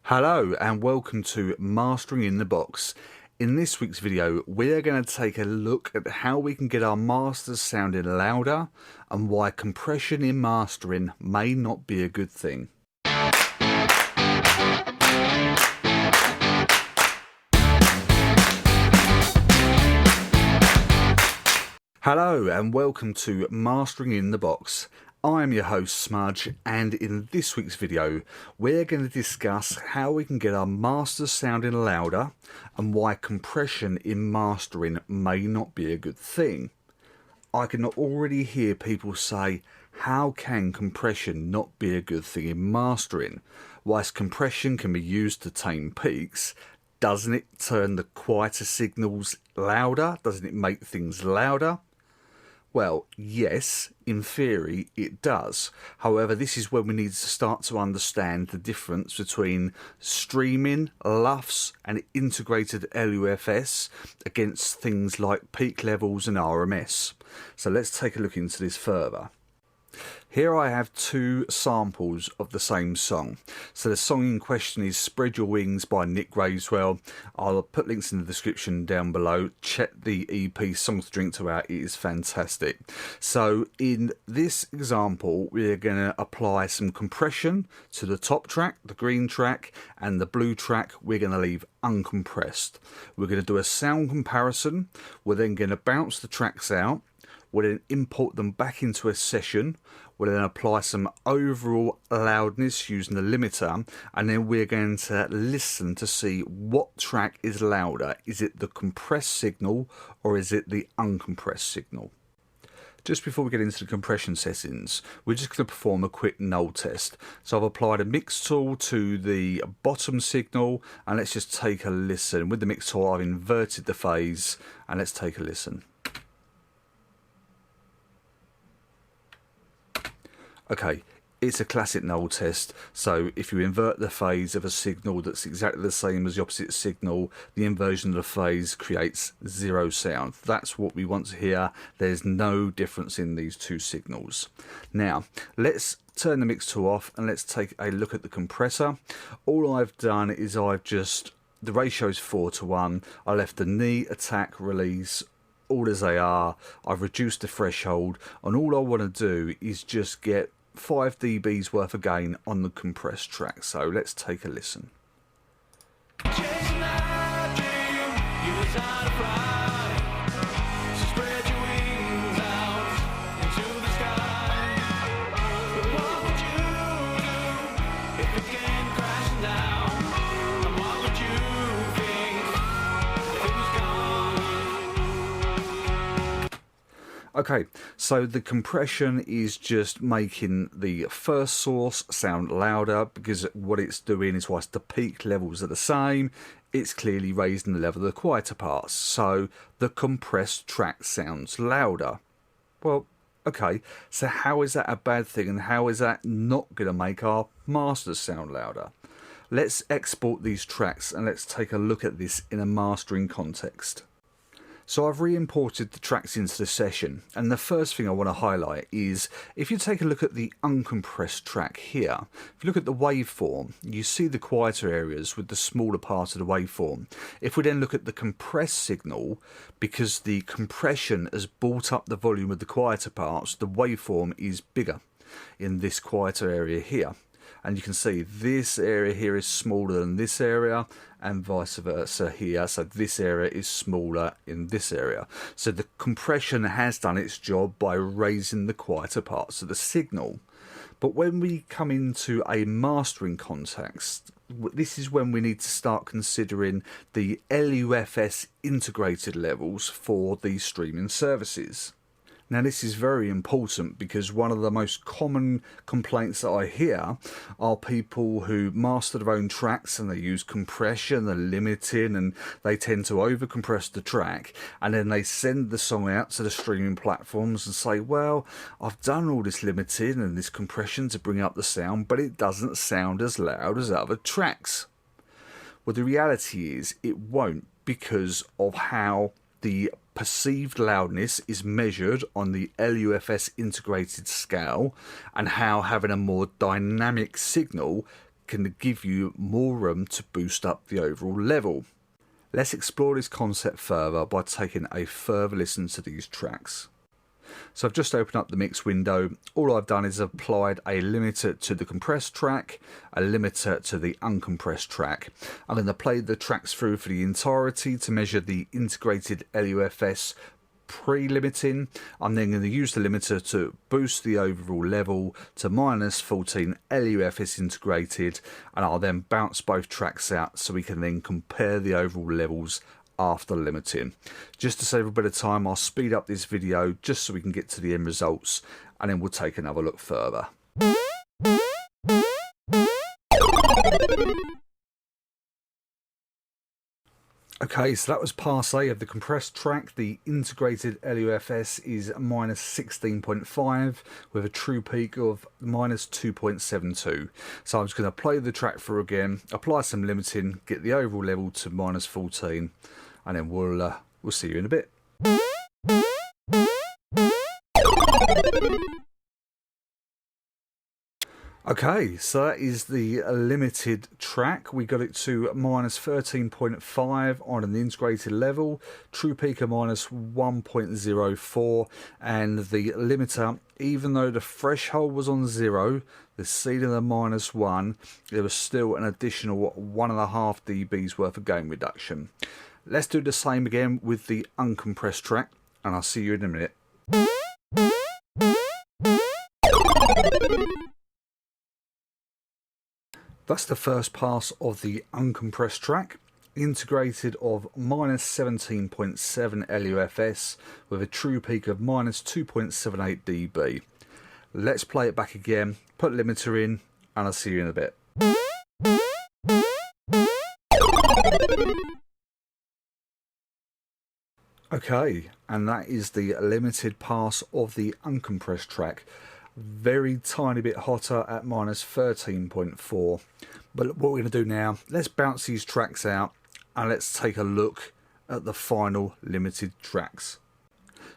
Hello and welcome to Mastering in the Box. In this week's video we're going to take a look at how we can get our masters sounding louder and why compression in mastering may not be a good thing. Hello and welcome to Mastering in the Box. I'm your host Smudge, and in this week's video we're going to discuss how we can get our masters sounding louder and why compression in mastering may not be a good thing. I can already hear people say, how can compression not be a good thing in mastering? Whilst compression can be used to tame peaks, doesn't it turn the quieter signals louder? Doesn't it make things louder? Well, yes, in theory it does. However, this is when we need to start to understand the difference between streaming, LUFS and integrated LUFS against things like peak levels and RMS. So let's take a look into this further. Here I have two samples of the same song. So the song in question is Spread Your Wings by Nik Graveswell. I'll put links in the description down below. Check the EP Songs to Drink To out, it is fantastic. So in this example we're going to apply some compression to the top track, the green track, and the blue track we're going to leave uncompressed. We're going to do a sound comparison. We're then going to bounce the tracks out. We'll then import them back into a session. We'll then apply some overall loudness using the limiter, and then we're going to listen to see what track is louder. Is it the compressed signal or is it the uncompressed signal? Just before we get into the compression settings, we're just going to perform a quick null test. So I've applied a mix tool to the bottom signal, and let's just take a listen. With the mix tool I've inverted the phase, and let's take a listen. Okay, it's a classic null test, so if you invert the phase of a signal that's exactly the same as the opposite signal, the inversion of the phase creates zero sound. That's what we want to hear. There's no difference in these two signals. Now, let's turn the mix tool off and let's take a look at the compressor. All I've done is the ratio is 4:1. I left the knee, attack, release all as they are. I've reduced the threshold, and all I want to do is just get 5 dBs worth of gain on the compressed track. So let's take a listen. Okay, so the compression is just making the first source sound louder, because what it's doing is, whilst the peak levels are the same, it's clearly raising the level of the quieter parts. So the compressed track sounds louder. Well, okay, so how is that a bad thing, and how is that not going to make our masters sound louder? Let's export these tracks and let's take a look at this in a mastering context. So I've re-imported the tracks into the session, and the first thing I want to highlight is, if you take a look at the uncompressed track here, if you look at the waveform, you see the quieter areas with the smaller part of the waveform. If we then look at the compressed signal, because the compression has brought up the volume of the quieter parts, the waveform is bigger in this quieter area here. And you can see this area here is smaller than this area, and vice versa here. So this area is smaller in this area. So the compression has done its job by raising the quieter parts of the signal. But when we come into a mastering context, this is when we need to start considering the LUFS integrated levels for these streaming services. Now this is very important, because one of the most common complaints that I hear are people who master their own tracks and they use compression and limiting, and they tend to over compress the track, and then they send the song out to the streaming platforms and say, well, I've done all this limiting and this compression to bring up the sound, but it doesn't sound as loud as other tracks. Well, the reality is it won't, because of how the perceived loudness is measured on the LUFS integrated scale, and how having a more dynamic signal can give you more room to boost up the overall level. Let's explore this concept further by taking a further listen to these tracks. So I've just opened up the mix window. All I've done is applied a limiter to the compressed track, a limiter to the uncompressed track. I'm going to play the tracks through for the entirety to measure the integrated LUFS pre-limiting. I'm then going to use the limiter to boost the overall level to -14 LUFS integrated, and I'll then bounce both tracks out so we can then compare the overall levels after limiting. Just to save a bit of time, I'll speed up this video just so we can get to the end results, and then we'll take another look further. Okay, so that was pass A of the compressed track. The integrated LUFS is -16.5 with a true peak of -2.72. So I'm just going to play the track through again, apply some limiting, get the overall level to -14, and then we'll see you in a bit. Okay, so that is the limited track. We got it to -13.5 on an integrated level, true peak of -1.04, and the limiter, even though the threshold was on 0, the ceiling of -1, there was still an additional 1.5 dBs worth of gain reduction. Let's do the same again with the uncompressed track, and I'll see you in a minute. That's the first pass of the uncompressed track, integrated of -17.7 LUFS with a true peak of -2.78 dB. Let's play it back again, put limiter in, and I'll see you in a bit. Okay, and that is the limited pass of the uncompressed track. Very tiny bit hotter at -13.4. But what we're going to do now, let's bounce these tracks out and let's take a look at the final limited tracks.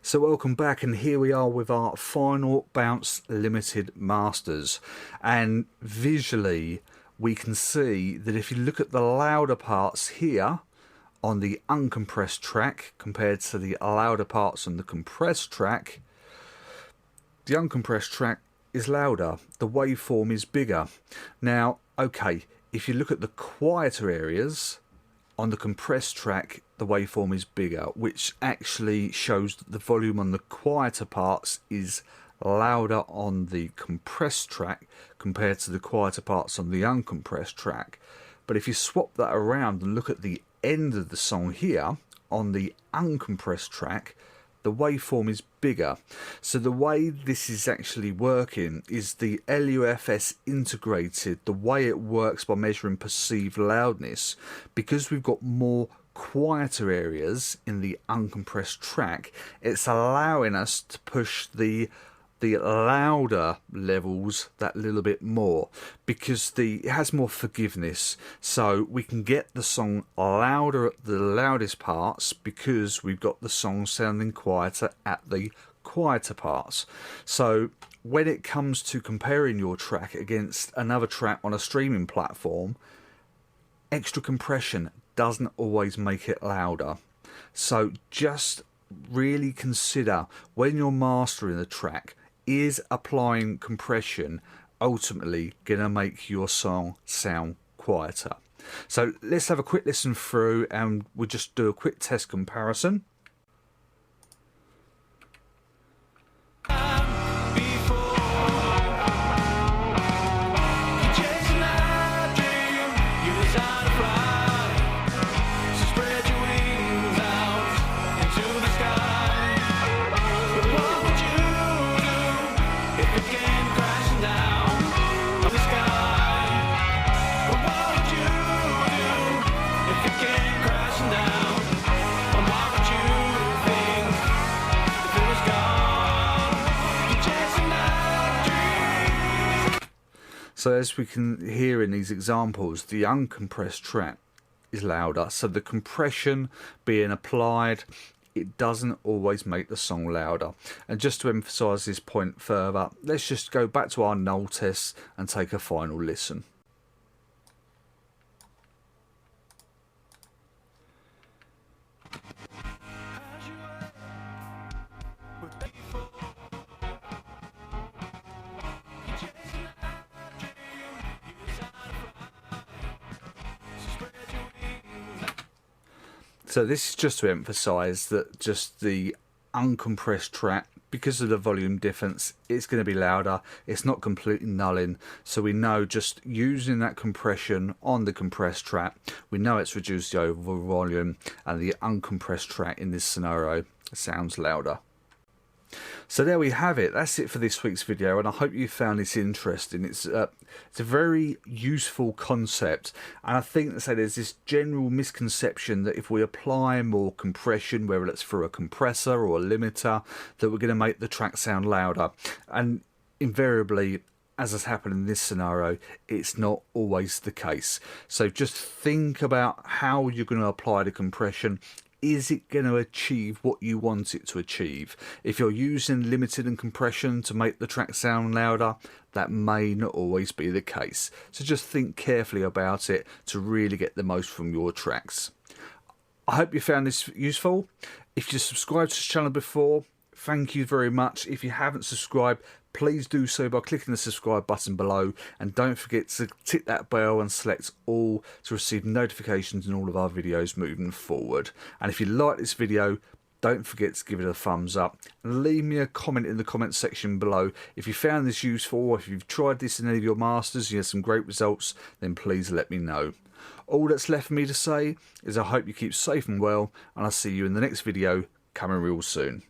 So welcome back, and here we are with our final bounce limited masters, and visually we can see that if you look at the louder parts here on the uncompressed track compared to the louder parts on the compressed track, the uncompressed track is louder, the waveform is bigger. Now, okay, if you look at the quieter areas on the compressed track, the waveform is bigger, which actually shows that the volume on the quieter parts is louder on the compressed track compared to the quieter parts on the uncompressed track. But if you swap that around and look at the end of the song here on the uncompressed track, the waveform is bigger. So the way this is actually working is the LUFS integrated, the way it works by measuring perceived loudness, because we've got more quieter areas in the uncompressed track, it's allowing us to push the louder levels that little bit more, because it has more forgiveness, so we can get the song louder at the loudest parts because we've got the song sounding quieter at the quieter parts. So when it comes to comparing your track against another track on a streaming platform, extra compression doesn't always make it louder. So just really consider when you're mastering a track, is applying compression ultimately going to make your song sound quieter? So let's have a quick listen through and we'll just do a quick test comparison. So as we can hear in these examples, the uncompressed track is louder. So the compression being applied, it doesn't always make the song louder. And just to emphasise this point further, let's just go back to our null test and take a final listen. So this is just to emphasize that just the uncompressed track, because of the volume difference, it's going to be louder. It's not completely nulling, so we know just using that compression on the compressed track, we know it's reduced the overall volume, and the uncompressed track in this scenario sounds louder. So there we have it. That's it for this week's video, and I hope you found this interesting. It's a very useful concept, and I think that there's this general misconception that if we apply more compression, whether it's through a compressor or a limiter, that we're going to make the track sound louder. And invariably, as has happened in this scenario, it's not always the case. So just think about how you're going to apply the compression. Is it going to achieve what you want it to achieve? If you're using limited and compression to make the track sound louder, that may not always be the case. So just think carefully about it to really get the most from your tracks. I hope you found this useful. If you subscribed to this channel before, thank you very much. If you haven't subscribed, please do so by clicking the subscribe button below, and don't forget to tick that bell and select all to receive notifications on all of our videos moving forward. And if you like this video, don't forget to give it a thumbs up and leave me a comment in the comment section below. If you found this useful, or if you've tried this in any of your masters and you had some great results, then please let me know. All that's left for me to say is I hope you keep safe and well, and I'll see you in the next video coming real soon.